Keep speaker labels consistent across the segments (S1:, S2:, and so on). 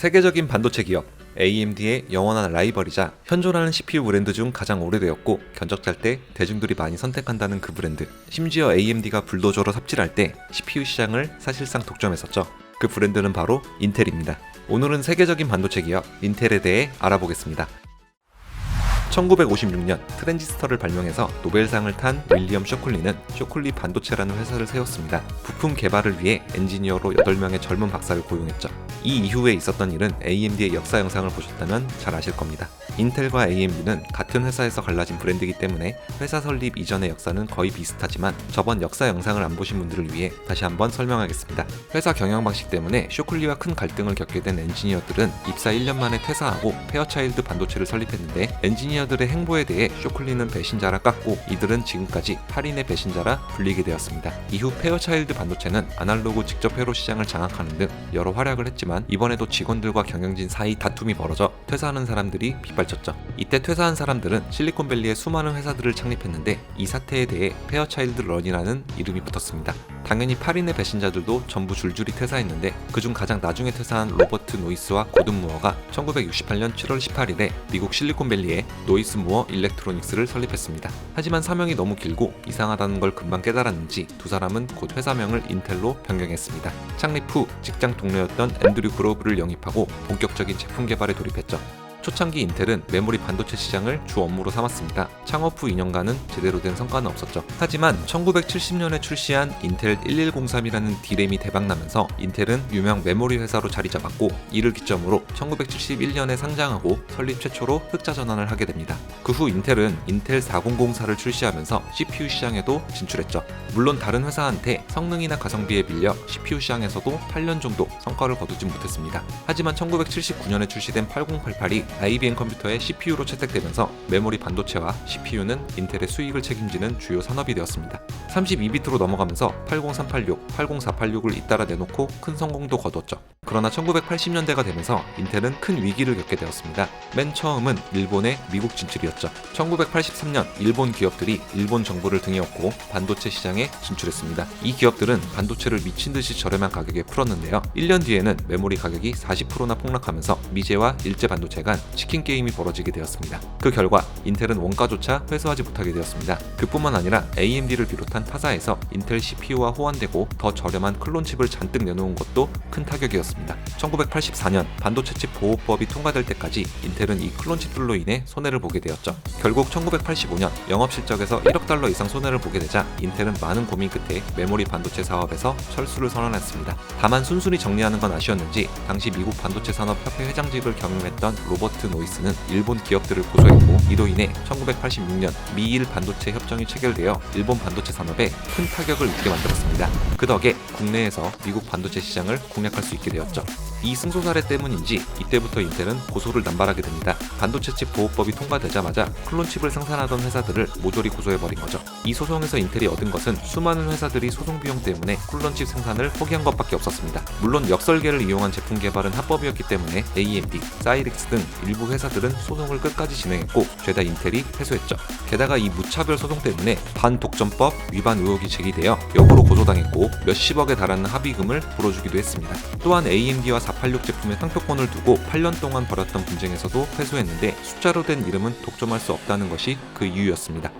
S1: 세계적인 반도체 기업 AMD의 영원한 라이벌이자 현존하는 CPU 브랜드 중 가장 오래되었고 견적잘 때 대중들이 많이 선택한다는 그 브랜드. 심지어 AMD가 불도저로 삽질할 때 CPU 시장을 사실상 독점했었죠. 그 브랜드는 바로 인텔입니다. 오늘은 세계적인 반도체 기업 인텔에 대해 알아보겠습니다. 1956년 트랜지스터를 발명해서 노벨상을 탄 윌리엄 쇼클리는 쇼클리 반도체라는 회사를 세웠습니다. 부품 개발을 위해 엔지니어로 8명의 젊은 박사를 고용했죠. 이 이후에 있었던 일은 AMD의 역사 영상을 보셨다면 잘 아실 겁니다. 인텔과 AMD는 같은 회사에서 갈라진 브랜드이기 때문에 회사 설립 이전의 역사는 거의 비슷하지만 저번 역사 영상을 안 보신 분들을 위해 다시 한번 설명하겠습니다. 회사 경영 방식 때문에 쇼클리와 큰 갈등을 겪게 된 엔지니어들은 입사 1년 만에 퇴사하고 페어차일드 반도체를 설립했는데 엔지니어들의 행보에 대해 쇼클리는 배신자라 깠고 이들은 지금까지 8인의 배신자라 불리게 되었습니다. 이후 페어차일드 반도체는 아날로그 직접 회로 시장을 장악하는 등 여러 활약을 했지만 이번에도 직원들과 경영진 사이 다툼이 벌어져 퇴사하는 사람들이 빗발쳤죠. 이때 퇴사한 사람들은 실리콘밸리의 수많은 회사들을 창립했는데 이 사태에 대해 페어차일드 런이라는 이름이 붙었습니다. 당연히 8인의 배신자들도 전부 줄줄이 퇴사했는데 그중 가장 나중에 퇴사한 로버트 노이스와 고든 무어가 1968년 7월 18일에 미국 실리콘밸리에 노이스 무어 일렉트로닉스를 설립했습니다. 하지만 사명이 너무 길고 이상하다는 걸 금방 깨달았는지 두 사람은 곧 회사명을 인텔로 변경했습니다. 창립 후 직장 동료였던 앤드류 그로브를 영입하고 본격적인 제품 개발에 돌입했죠. 초창기 인텔은 메모리 반도체 시장을 주 업무로 삼았습니다. 창업 후 2년간은 제대로 된 성과는 없었죠. 하지만 1970년에 출시한 인텔 1103이라는 D램이 대박나면서 인텔은 유명 메모리 회사로 자리 잡았고 이를 기점으로 1971년에 상장하고 설립 최초로 흑자 전환을 하게 됩니다. 그 후 인텔은 인텔 4004를 출시하면서 CPU 시장에도 진출했죠. 물론 다른 회사한테 성능이나 가성비에 밀려 CPU 시장에서도 8년 정도 성과를 거두지 못했습니다. 하지만 1979년에 출시된 8088이 IBM 컴퓨터의 CPU로 채택되면서 메모리 반도체와 CPU는 인텔의 수익을 책임지는 주요 산업이 되었습니다. 32비트로 넘어가면서 80386, 80486을 잇따라 내놓고 큰 성공도 거두었죠. 그러나 1980년대가 되면서 인텔은 큰 위기를 겪게 되었습니다. 맨 처음은 일본의 미국 진출이었죠. 1983년 일본 기업들이 일본 정부를 등에 업고 반도체 시장에 진출했습니다. 이 기업들은 반도체를 미친듯이 저렴한 가격에 풀었는데요. 1년 뒤에는 메모리 가격이 40%나 폭락하면서 미제와 일제 반도체 간 치킨 게임이 벌어지게 되었습니다. 그 결과 인텔은 원가조차 회수하지 못하게 되었습니다. 그뿐만 아니라 AMD를 비롯한 타사에서 인텔 CPU와 호환되고 더 저렴한 클론칩을 잔뜩 내놓은 것도 큰 타격이었습니다. 1984년 반도체 칩 보호법이 통과될 때까지 인텔은 이 클론칩들로 인해 손해를 보게 되었죠. 결국 1985년 영업 실적에서 1억 달러 이상 손해를 보게 되자 인텔은 많은 고민 끝에 메모리 반도체 사업에서 철수를 선언했습니다. 다만 순순히 정리하는 건 아쉬웠는지 당시 미국 반도체 산업 협회 회장직을 겸임했던 로버트 노이스는 일본 기업들을 고소했고 이로 인해 1986년 미일 반도체 협정이 체결되어 일본 반도체 산업에 큰 타격을 입게 만들었습니다. 그 덕에 국내에서 미국 반도체 시장을 공략할 수 있게 되었죠. 이 승소 사례 때문인지 이때부터 인텔은 고소를 남발하게 됩니다. 반도체 칩 보호법이 통과되자마자 클론칩을 생산하던 회사들을 모조리 고소해버린 거죠. 이 소송에서 인텔이 얻은 것은 수많은 회사들이 소송 비용 때문에 클론칩 생산을 포기한 것밖에 없었습니다. 물론 역설계를 이용한 제품 개발은 합법이었기 때문에 AMD, 사이릭스 등 일부 회사들은 소송을 끝까지 진행했고 죄다 인텔이 패소했죠. 게다가 이 무차별 소송 때문에 반독점법 위반 의혹이 제기되어 역으로 고소당했고 몇십억에 달하는 합의금을 불어주기도 했습니다. 또한 AMD와 486 제품의 상표권을 두고 8년 동안 벌였던 분쟁에서도 패소했는데 숫자로 된 이름은 독점할 수 없다는 것이 그 이유였습니다.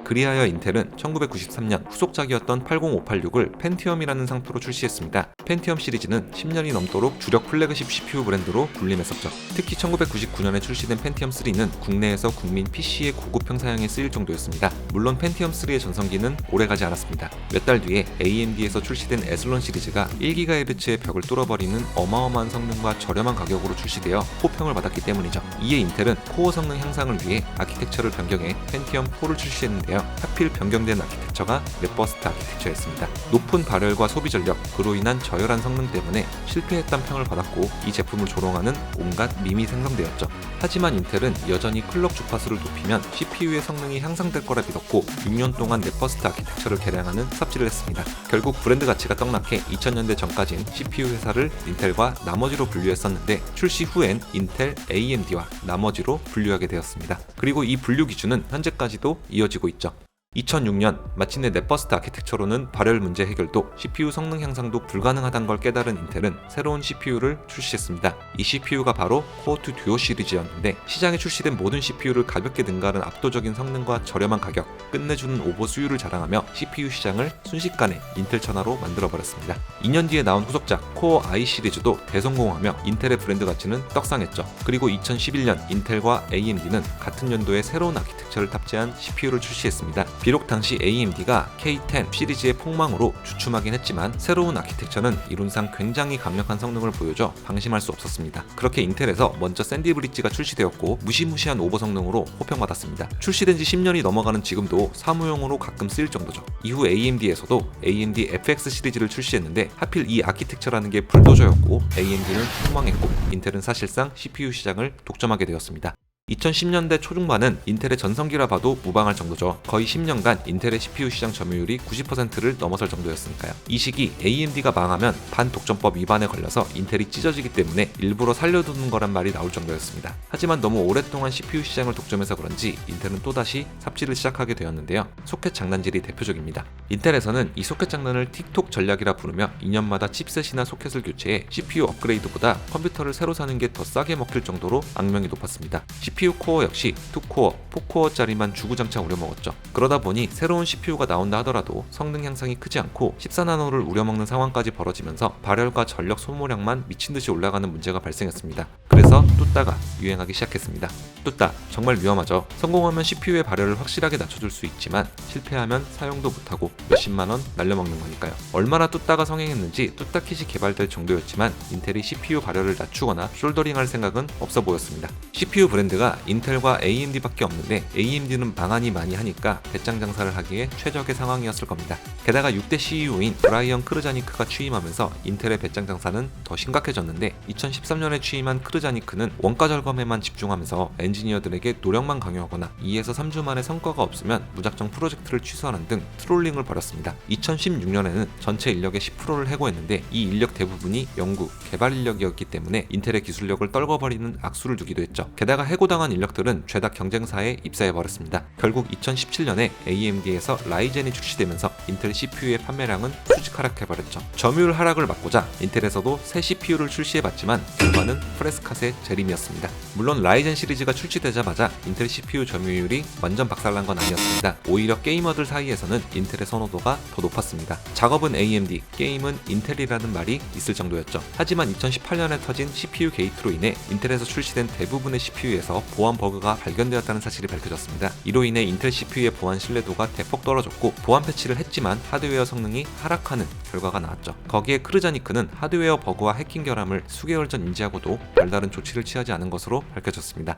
S1: 그리하여 인텔은 1993년 후속작이었던 80586을 펜티엄이라는 상표로 출시했습니다. 펜티엄 시리즈는 10년이 넘도록 주력 플래그십 CPU 브랜드로 군림했었죠. 특히 1999년에 출시된 펜티엄 3는 국내에서 국민 PC의 고급형 사양에 쓰일 정도였습니다. 물론 펜티엄 3의 전성기는 오래가지 않았습니다. 몇 달 뒤에 AMD에서 출시된 에슬론 시리즈가 1GHz의 벽을 뚫어버리는 어마어마한 성능과 저렴한 가격으로 출시되어 호평을 받았기 때문이죠. 이에 인텔은 코어 성능 향상을 위해 아키텍처를 변경해 펜티엄 4를 출시했는데요. 하필 변경된 아키텍처가 랩버스트 아키텍처였습니다. 높은 발열과 소비 전력, 그로 인한 저열한 성능 때문에 실패했다는 평을 받았고 이 제품을 조롱하는 온갖 밈이 생성되었죠. 하지만 인텔은 여전히 클럭 주파수를 높이면 CPU의 성능이 향상될 거라 믿었고 6년 동안 랩버스트 아키텍처를 개량하는 삽질을 했습니다. 결국 브랜드 가치가 떡락해 2000년대 전까진 CPU 회사를 인텔과 나머지로 분류했었는데 출시 후엔 인텔, AMD와 나머지로 분류하게 되었습니다. 그리고 이 분류 기준은 현재까지도 이어지고 있죠. 2006년 마침내 넷버스트 아키텍처로는 발열 문제 해결도 CPU 성능 향상도 불가능하다는 걸 깨달은 인텔은 새로운 CPU를 출시했습니다. 이 CPU가 바로 코어2 듀오 시리즈였는데 시장에 출시된 모든 CPU를 가볍게 능가하는 압도적인 성능과 저렴한 가격, 끝내주는 오버 수율을 자랑하며 CPU 시장을 순식간에 인텔 천하로 만들어버렸습니다. 2년 뒤에 나온 후속작 코어 i 시리즈도 대성공하며 인텔의 브랜드 가치는 떡상했죠. 그리고 2011년 인텔과 AMD는 같은 연도에 새로운 아키텍처를 탑재한 CPU를 출시했습니다. 비록 당시 AMD가 K10 시리즈의 폭망으로 주춤하긴 했지만 새로운 아키텍처는 이론상 굉장히 강력한 성능을 보여줘 방심할 수 없었습니다. 그렇게 인텔에서 먼저 샌디 브릿지가 출시되었고 무시무시한 오버 성능으로 호평받았습니다. 출시된 지 10년이 넘어가는 지금도 사무용으로 가끔 쓰일 정도죠. 이후 AMD에서도 AMD FX 시리즈를 출시했는데 하필 이 아키텍처라는 게 불도저였고 AMD는 폭망했고 인텔은 사실상 CPU 시장을 독점하게 되었습니다. 2010년대 초중반은 인텔의 전성기라 봐도 무방할 정도죠. 거의 10년간 인텔의 CPU 시장 점유율이 90%를 넘어설 정도였으니까요. 이 시기 AMD가 망하면 반독점법 위반에 걸려서 인텔이 찢어지기 때문에 일부러 살려두는 거란 말이 나올 정도였습니다. 하지만 너무 오랫동안 CPU 시장을 독점해서 그런지 인텔은 또다시 삽질을 시작하게 되었는데요. 소켓 장난질이 대표적입니다. 인텔에서는 이 소켓 장난을 틱톡 전략이라 부르며 2년마다 칩셋이나 소켓을 교체해 CPU 업그레이드보다 컴퓨터를 새로 사는 게 더 싸게 먹힐 정도로 악명이 높았습니다. CPU 코어 역시 2코어, 4코어짜리만 주구장창 우려먹었죠. 그러다 보니 새로운 CPU가 나온다 하더라도 성능 향상이 크지 않고 14나노를 우려먹는 상황까지 벌어지면서 발열과 전력 소모량만 미친듯이 올라가는 문제가 발생했습니다. 그래서 뚜따가 유행하기 시작했습니다. 뚜따, 정말 위험하죠. 성공하면 CPU의 발열을 확실하게 낮춰줄 수 있지만 실패하면 사용도 못하고 몇십만원 날려먹는 거니까요. 얼마나 뚜따가 성행했는지 뚜따킷이 개발될 정도였지만 인텔이 CPU 발열을 낮추거나 숄더링할 생각은 없어 보였습니다. CPU 브랜드가 인텔과 AMD밖에 없는데 AMD는 망하니 많이 하니까 배짱 장사를 하기에 최적의 상황이었을 겁니다. 게다가 6대 CEO인 브라이언 크르자니크가 취임하면서 인텔의 배짱 장사는 더 심각해졌는데 2013년에 취임한 크르자니크는 원가 절감에만 집중하면서 엔지니어들에게 노력만 강요하거나 2에서 3주 만에 성과가 없으면 무작정 프로젝트를 취소하는 등 트롤링을 벌였습니다. 2016년에는 전체 인력의 10%를 해고했는데 이 인력 대부분이 연구, 개발 인력이었기 때문에 인텔의 기술력을 떨궈버리는 악수를 두기도 했죠. 게다가 해고당한 인력들은 죄다 경쟁사에 입사해버렸습니다. 결국 2017년에 AMD에서 라이젠이 출시되면서 인텔 CPU의 판매량은 수직 하락해버렸죠. 점유율 하락을 막고자 인텔에서도 새 CPU를 출시해봤지만 결과는 프레스카세 재림이었습니다. 물론 라이젠 시리즈가 출시되자마자 인텔 CPU 점유율이 완전 박살난 건 아니었습니다. 오히려 게이머들 사이에서는 인텔의 선호도가 더 높았습니다. 작업은 AMD, 게임은 인텔이라는 말이 있을 정도였죠. 하지만 2018년에 터진 CPU 게이트로 인해 인텔에서 출시된 대부분의 CPU에서 보안 버그가 발견되었다는 사실이 밝혀졌습니다. 이로 인해 인텔 CPU의 보안 신뢰도가 대폭 떨어졌고 보안 패치를 했지만 하드웨어 성능이 하락하는 결과가 나왔죠. 거기에 크르자니크는 하드웨어 버그와 해킹 결함을 수개월 전 인지하고도 별다른 조치를 취하지 않은 것으로 밝혀졌습니다.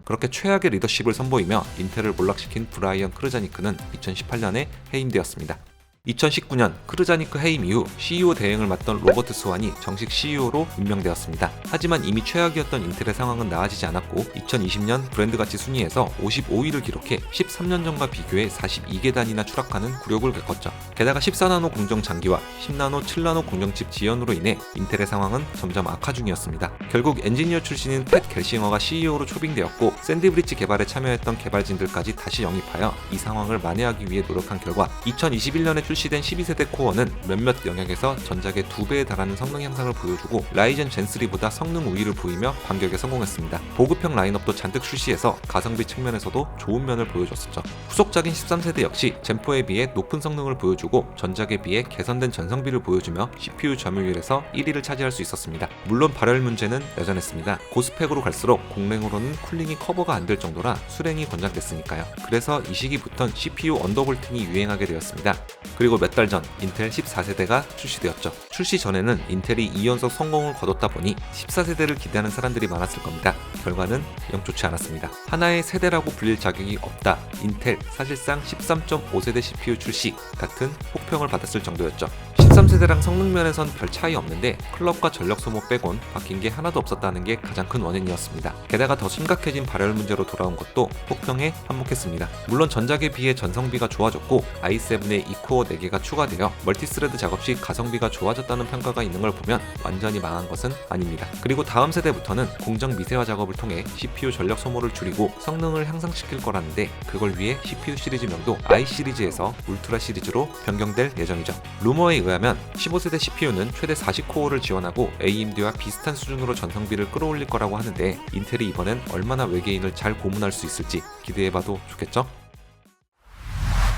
S1: 그렇게 최악의 리더십을 선보이며 인텔을 몰락시킨 브라이언 크르자니크는 2018년에 해임되었습니다. 2019년 크르자니크 해임 이후 CEO 대행을 맡던 로버트 스완이 정식 CEO로 임명되었습니다. 하지만 이미 최악이었던 인텔의 상황은 나아지지 않았고 2020년 브랜드 가치 순위에서 55위를 기록해 13년 전과 비교해 42계단이나 추락하는 굴욕을 겪었죠. 게다가 14나노 공정 장기와 10나노, 7나노 공정칩 지연으로 인해 인텔의 상황은 점점 악화 중이었습니다. 결국 엔지니어 출신인 팻 겔싱어가 CEO로 초빙되었고 샌디 브릿지 개발에 참여했던 개발진들까지 다시 영입하여 이 상황을 만회하기 위해 노력한 결과 2021년에 출시된 12세대 코어는 몇몇 영역에서 전작의 2배에 달하는 성능 향상을 보여주고 라이젠 젠3보다 성능 우위를 보이며 반격에 성공했습니다. 보급형 라인업도 잔뜩 출시해서 가성비 측면에서도 좋은 면을 보여줬었죠. 후속작인 13세대 역시 젠4에 비해 높은 성능을 보여주고 전작에 비해 개선된 전성비를 보여주며 CPU 점유율에서 1위를 차지할 수 있었습니다. 물론 발열 문제는 여전했습니다. 고스펙으로 갈수록 공랭으로는 쿨링이 커버가 안 될 정도라 수랭이 권장됐으니까요. 그래서 이 시기부턴 CPU 언더볼팅이 유행하게 되었습니다. 그리고 몇 달 전 인텔 14세대가 출시되었죠. 출시 전에는 인텔이 2연속 성공을 거뒀다 보니 14세대를 기대하는 사람들이 많았을 겁니다. 결과는 영 좋지 않았습니다. 하나의 세대라고 불릴 자격이 없다. 인텔 사실상 13.5세대 CPU 출시 같은 혹평을 받았을 정도였죠. 다음 세대랑 성능 면에선 별 차이 없는데 클럭과 전력 소모 빼곤 바뀐 게 하나도 없었다는 게 가장 큰 원인이었습니다. 게다가 더 심각해진 발열 문제로 돌아온 것도 혹평에 한몫했습니다. 물론 전작에 비해 전성비가 좋아졌고 i7에 2코어 4개가 추가되어 멀티스레드 작업 시 가성비가 좋아졌다는 평가가 있는 걸 보면 완전히 망한 것은 아닙니다. 그리고 다음 세대부터는 공정 미세화 작업을 통해 CPU 전력 소모를 줄이고 성능을 향상시킬 거라는데 그걸 위해 CPU 시리즈명도 i 시리즈에서 울트라 시리즈로 변경될 예정이죠. 루머에 의하면 15세대 CPU는 최대 40코어를 지원하고 AMD와 비슷한 수준으로 전성비를 끌어올릴 거라고 하는데 인텔이 이번엔 얼마나 외계인을 잘 고문할 수 있을지 기대해봐도 좋겠죠?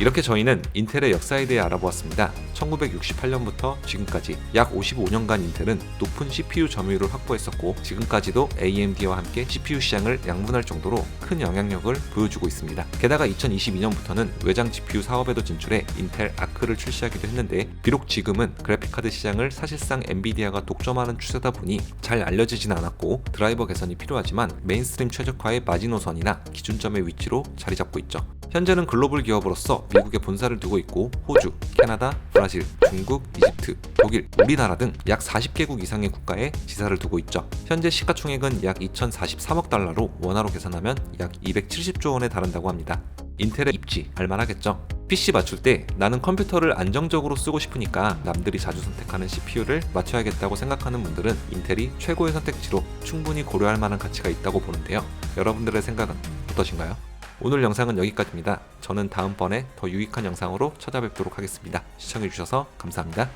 S1: 이렇게 저희는 인텔의 역사에 대해 알아보았습니다. 1968년부터 지금까지 약 55년간 인텔은 높은 CPU 점유율을 확보했었고 지금까지도 AMD와 함께 CPU 시장을 양분할 정도로 큰 영향력을 보여주고 있습니다. 게다가 2022년부터는 외장 GPU 사업에도 진출해 인텔 아크를 출시하기도 했는데 비록 지금은 그래픽카드 시장을 사실상 엔비디아가 독점하는 추세다 보니 잘 알려지진 않았고 드라이버 개선이 필요하지만 메인스트림 최적화의 마지노선이나 기준점의 위치로 자리 잡고 있죠. 현재는 글로벌 기업으로서 미국에 본사를 두고 있고 호주, 캐나다, 브라질, 중국, 이집트, 독일, 우리나라 등 약 40개국 이상의 국가에 지사를 두고 있죠. 현재 시가총액은 약 2043억 달러로 원화로 계산하면 약 270조 원에 달한다고 합니다. 인텔의 입지 알만하겠죠? PC 맞출 때 나는 컴퓨터를 안정적으로 쓰고 싶으니까 남들이 자주 선택하는 CPU를 맞춰야겠다고 생각하는 분들은 인텔이 최고의 선택지로 충분히 고려할 만한 가치가 있다고 보는데요. 여러분들의 생각은 어떠신가요? 오늘 영상은 여기까지입니다. 저는 다음번에 더 유익한 영상으로 찾아뵙도록 하겠습니다. 시청해주셔서 감사합니다.